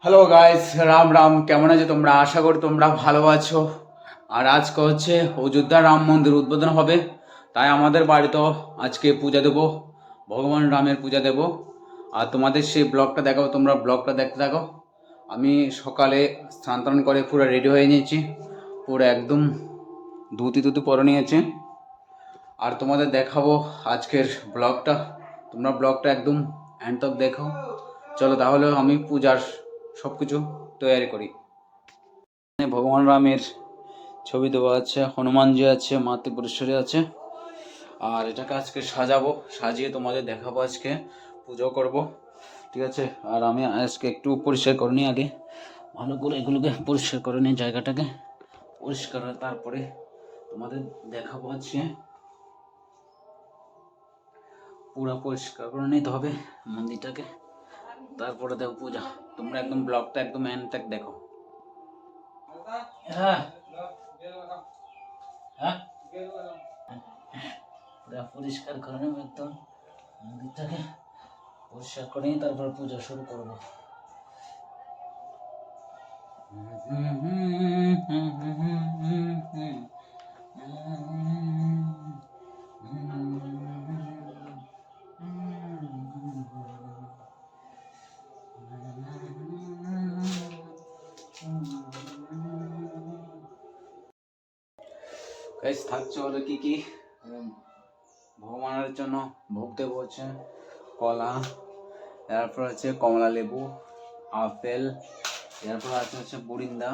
Hello guys, Ram Ram. কেমন আছো তোমরা? আশা করি তোমরা ভালো আছো। আর আজকে হচ্ছে অযোধ্যা রাম মন্দির উদ্বোধন হবে, তাই আমাদের বাড়িতেও আজকে পূজা দেবো, ভগবান রামের পূজা দেব। আর তোমাদের সেই ব্লগটা দেখাবো, তোমরা ব্লগটা দেখতে থাকো। আমি সকালে স্নান টান করে পুরো রেডি হয়ে নিয়েছি, পুরো একদম ধুতি টুতি পরে নিয়েছি। আর তোমাদের দেখাবো আজকের ব্লগটা, তোমরা ব্লগটা একদম এন্ড তক দেখো। চলো তাহলে আমি পূজার সব কিছু তৈরি করি। এখানে ভগবান রামের ছবি দেওয়া আছে, হনুমানজি আছে, মা ত্রিপুরেশ্বরী আছে। আর এটাকে আজকে সাজাবো, সাজিয়ে তোমাদের দেখাবো, আজকে পুজো করব, ঠিক আছে। আর আমি আজকে একটু পরিষ্কার করে নিই, আগে ভালো করে এগুলোকে পরিষ্কার করে নিই, জায়গাটাকে পরিষ্কার হয়, তারপরে তোমাদের দেখাবো। আজকে পুরো পরিষ্কার করে নিতে হবে মন্দিরটাকে, তারপরে দেখো পূজা। তোমরা একদম ব্লগটা একদম এন্ড তক দেখো। হ্যাঁ হ্যাঁ, পুরো পরিষ্কার করে নেব, একদম মন্দিরটাকে পরিষ্কার করে নিয়ে তারপর পূজা শুরু করব। গাইস, থাকছে হলো কি কি ভগবানের জন্য ভোগ দেবো হচ্ছে কলা, এরপর হচ্ছে কমলা লেবু, আপেল, এরপর আছে হচ্ছে বুড়িন্দা,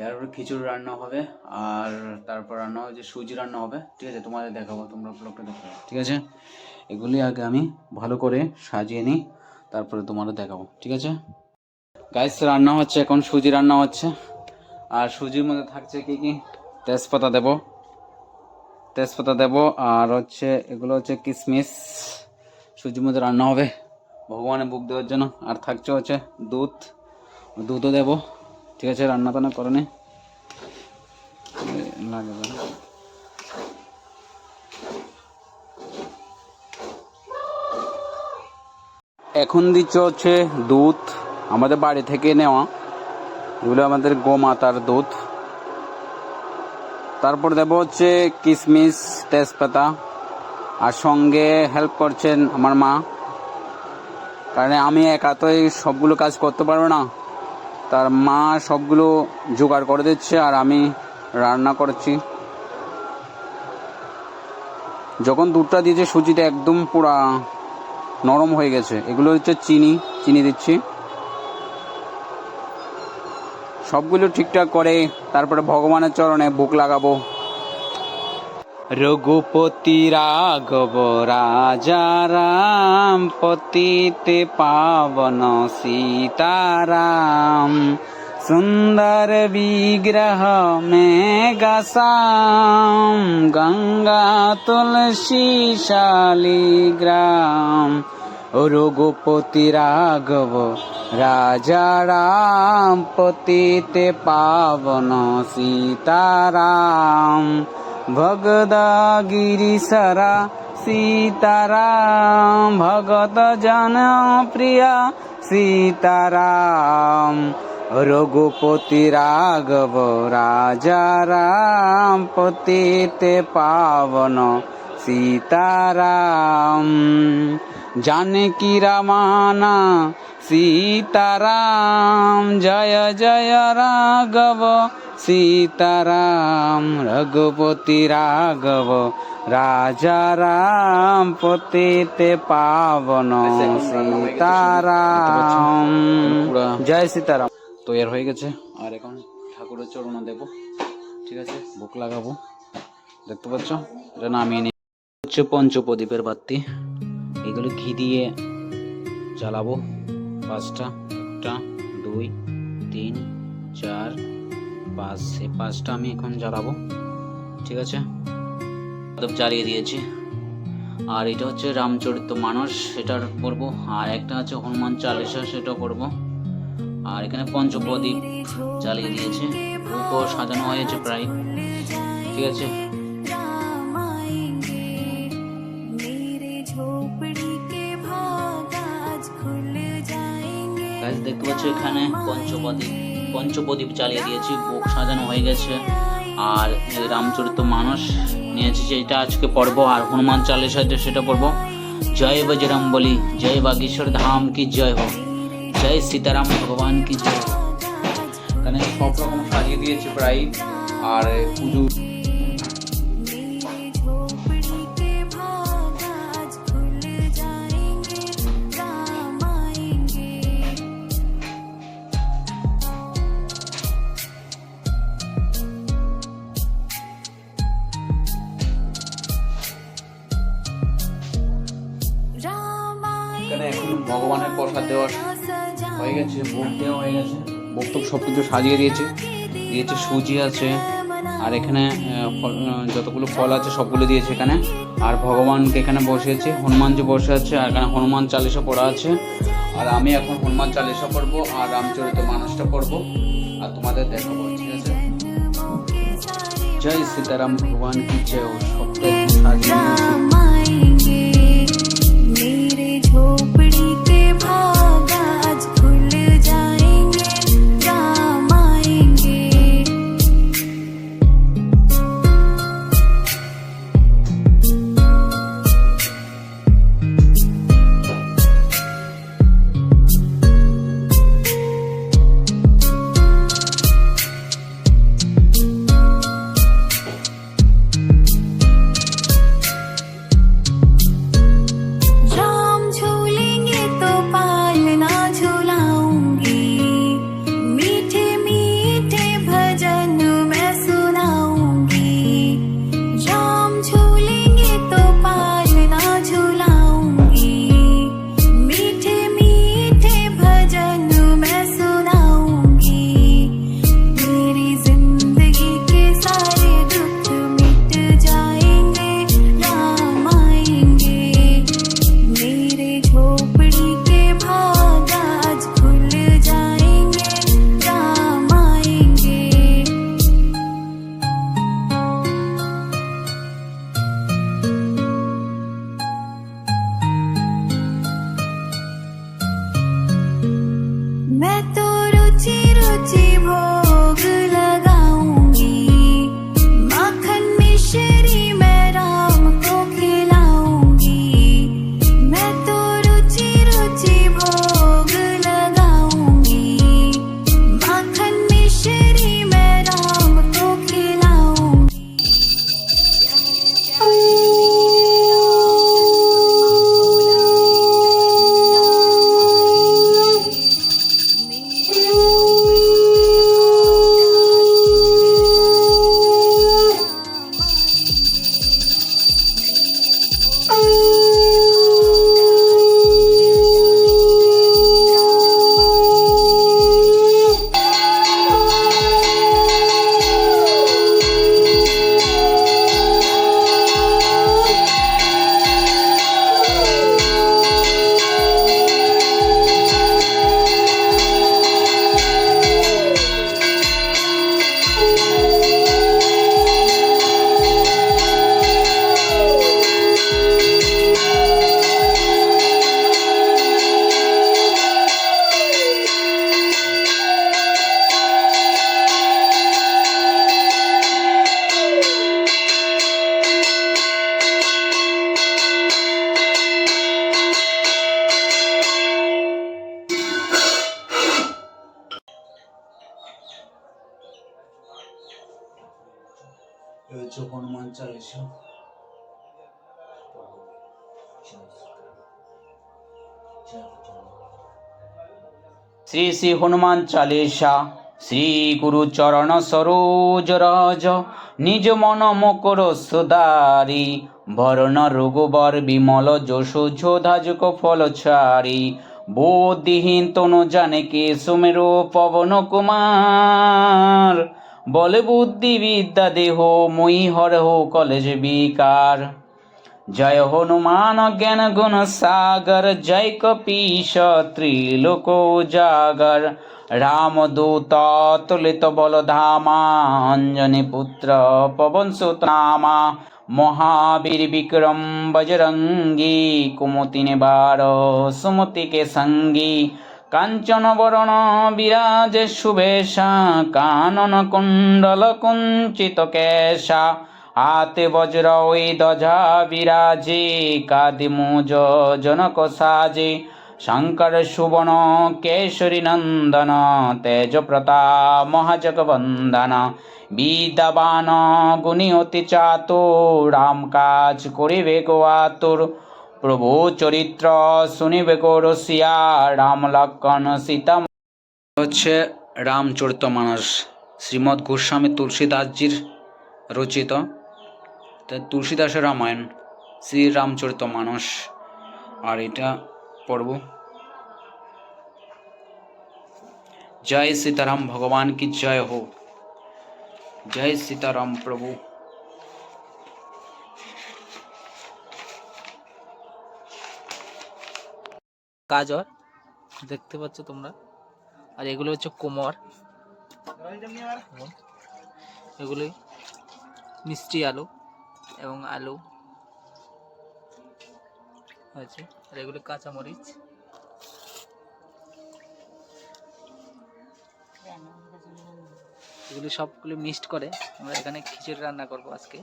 এরপর খিচুড়ি রান্না হবে, আর তারপর রান্না হবে যে সুজি রান্না হবে, ঠিক আছে। তোমাদের দেখাবো, তোমরা ব্লগটা দেখো, ঠিক আছে। এগুলি আগে আমি ভালো করে সাজিয়ে নিই, তারপরে তোমাদের দেখাবো, ঠিক আছে। গাইস, রান্না হচ্ছে এখন, সুজি রান্না হচ্ছে। আর সুজির মধ্যে থাকছে কি কি, তেজপাতা দেবো, আর হচ্ছে এগুলো হচ্ছে কিশমিশ। সুজির মধ্যে রান্না হবে ভগবানের ভোগ দেওয়ার জন্য। আর থাকছে হচ্ছে দুধও দেবো, ঠিক আছে। রান্না টান্না করে নে লাগে। এখন দিচ্ছে হচ্ছে দুধ, আমাদের বাড়ি থেকে নেওয়া, এগুলো আমাদের গোমাতার দুধ। তারপর দেবো হচ্ছে কিশমিশ, তেজপাতা। আর সঙ্গে হেল্প করছেন আমার মা, কারণ আমি একা তো এই সবগুলো কাজ করতে পারবো না, তার মা সবগুলো জোগাড় করে দিচ্ছে আর আমি রান্না করছি। যখন দুধটা দিয়েছে সুজিটা একদম পুরা নরম হয়ে গেছে, এগুলো হচ্ছে চিনি দিচ্ছি। সবগুলো ঠিকঠাক করে তারপরে ভগবানের চরণে ভোগ লাগাবো। রঘুপতি রাঘব রাজা রাম, পতিতে পাবন সীতারাম, सुंदर विग्रह में गसाम, गंगा तुलसी शालिग्राम, रघुपति राघव राजा राम, पतिते पावन सीताराम, भगद गिरिशरा सीताराम, भगत जन प्रिया सीताराम, रघुपति राघव राजा राम, पतिते पावन सीताराम, जानकी रमाना सीताराम, जय जय राघव सीताराम, रघुपति राघव राजा राम, पतिते पावन सीताराम, जय सीताराम। তৈরি হয়ে গেছে। আর এখন ঠাকুরের চরণে দেব, ঠিক আছে, ভোগ লাগাবো। দেখতে পাচ্ছ, এটা নামিয়ে নিই। হচ্ছে পঞ্চপ্রদীপের বাতি, এগুলো ঘি দিয়ে জ্বালাবো। 5টা, 1টা 2 3 4 5, এই 5টা আমি এখন জ্বালাবো, ঠিক আছে। জ্বালিয়ে দিয়েছি। আর এটা হচ্ছে রামচরিত মানস, সেটার করবো। আর একটা আছে হনুমান চালিসা, সেটাও করবো। আর এখানে পঞ্চপ্রদীপ জ্বালিয়ে দিয়েছে, ধূপও সাজানো হয়েছে প্রায়, ঠিক আছে। গাইস দেখতে পাচ্ছ এখানে পঞ্চপ্রদীপ জ্বালিয়ে দিয়েছি, ভোগ সাজানো হয়ে গেছে। আর রামচরিত মানস নিয়েছি যেটা আজকে পড়বো, আর হনুমান চালিসা সেটা পড়বো। জয় বজরংবলী, জয় বাগেশ্বর ধাম কি জয় হোক, জয় সীতারাম ভগবান কি জয় হোক। এখানে সব রকম সাজিয়ে দিয়েছি প্রায়। আর পুজো এখানে এখন ভগবানের প্রসাদ দেওয়া হয়ে গেছে, ভোগ দেওয়া হয়ে গেছে, ভোগ তো সব কিছু সাজিয়ে দিয়েছে। সুজি আছে, আর এখানে যতগুলো ফল আছে সবগুলো দিয়েছে এখানে। আর ভগবানকে এখানে বসিয়েছে, হনুমানজি বসে আছে, আর এখানে হনুমান চালিসা পড়া আছে। আর আমি এখন হনুমান চালিসা পড়বো আর রামচরিত মানসটা পড়বো আর তোমাদের দেখাবো, ঠিক আছে। জয় সীতারাম ভগবান কি জয়। সবটাই সাজিয়ে হনুমান চালিসা। শ্রী শ্রী হনুমান চালিসা। শ্রী গুরু চরণ সরোজ রাজ, নিজ মন মকর সুদারি, ভরণ রঘুবর বিমল যশ ঝোধাজক ফল ছাড়ি, বুদ্ধিহীন তনু জানেকে সুমেরু পবন কুমার, বলে বুদ্ধি বিদ্যা দেহ মই হরহ কলেজ বিকার। জয় হনুমান জ্ঞান গুণ সাগর, জয় কপীশ ত্রিলোক উজাগর, রামদূত তুলিত বল ধামা, অঞ্জনী পুত্র পবন সুত নামা, মহাবীর বিক্রম বজরঙ্গী, কুমতি নিবার সুমতি के संगी, কাঞ্চন বরণ বিরাজে সুবেশা কানন কুণ্ডল কুঞ্চিত কেশা হাতে বজ্র ওই ধ্বজা বিরাজে কাদি মুজ জনক সাজে শঙ্কর সুবন কেশরী নন্দন তেজ প্রতাপ মহাজগবন্দন বিদ্যাবান গুণী অতি চাতুর রাম কাজ করিবে গো আতুর প্রভু চরিত্র শুনিবে গো রসিয়া রাম লক্ষণ সীতা হচ্ছে রামচরিতমানস শ্রীমৎ গোস্বামী তুলসীদাসজির রচিত তুলসীদাসের রামায়ণ শ্রী রামচরিতমানস। আর এটা পড়ব। जय सीताराम भगवान की जय हो। जय सीताराम प्रभु। গাজর দেখতে পাচ্ছ তোমরা, আর এগুলো হচ্ছে কোমর, এগুলোই মিষ্টি আলু এবং আলু আছে, আর এগুলো কাঁচামরিচ। এগুলি সবগুলো মিক্সড করে আমরা এখানে খিচুড়ি রান্না করবো আজকে।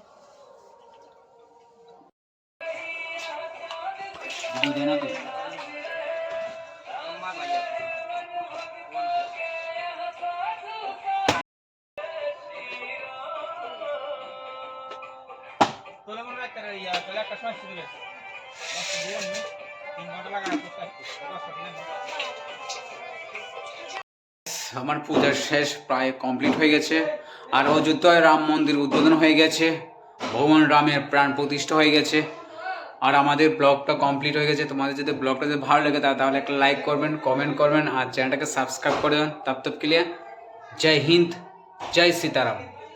আমার পূজা শেষ, প্রায় কমপ্লিট হয়ে গেছে। আর অযোধ্যায় রাম মন্দির উদ্বোধন হয়ে গেছে, ভগবান রামের প্রাণ প্রতিষ্ঠা হয়ে গেছে। আর আমাদের ব্লগটা কমপ্লিট হয়ে গেছে। তোমাদের যদি ব্লগটা যদি ভালো লেগে থাকে তাহলে একটা লাইক করবেন, কমেন্ট করবেন আর চ্যানেলটাকে সাবস্ক্রাইব করে দেবেন। তব তক কে লিয়ে জয় হিন্দ, জয় সীতারাম।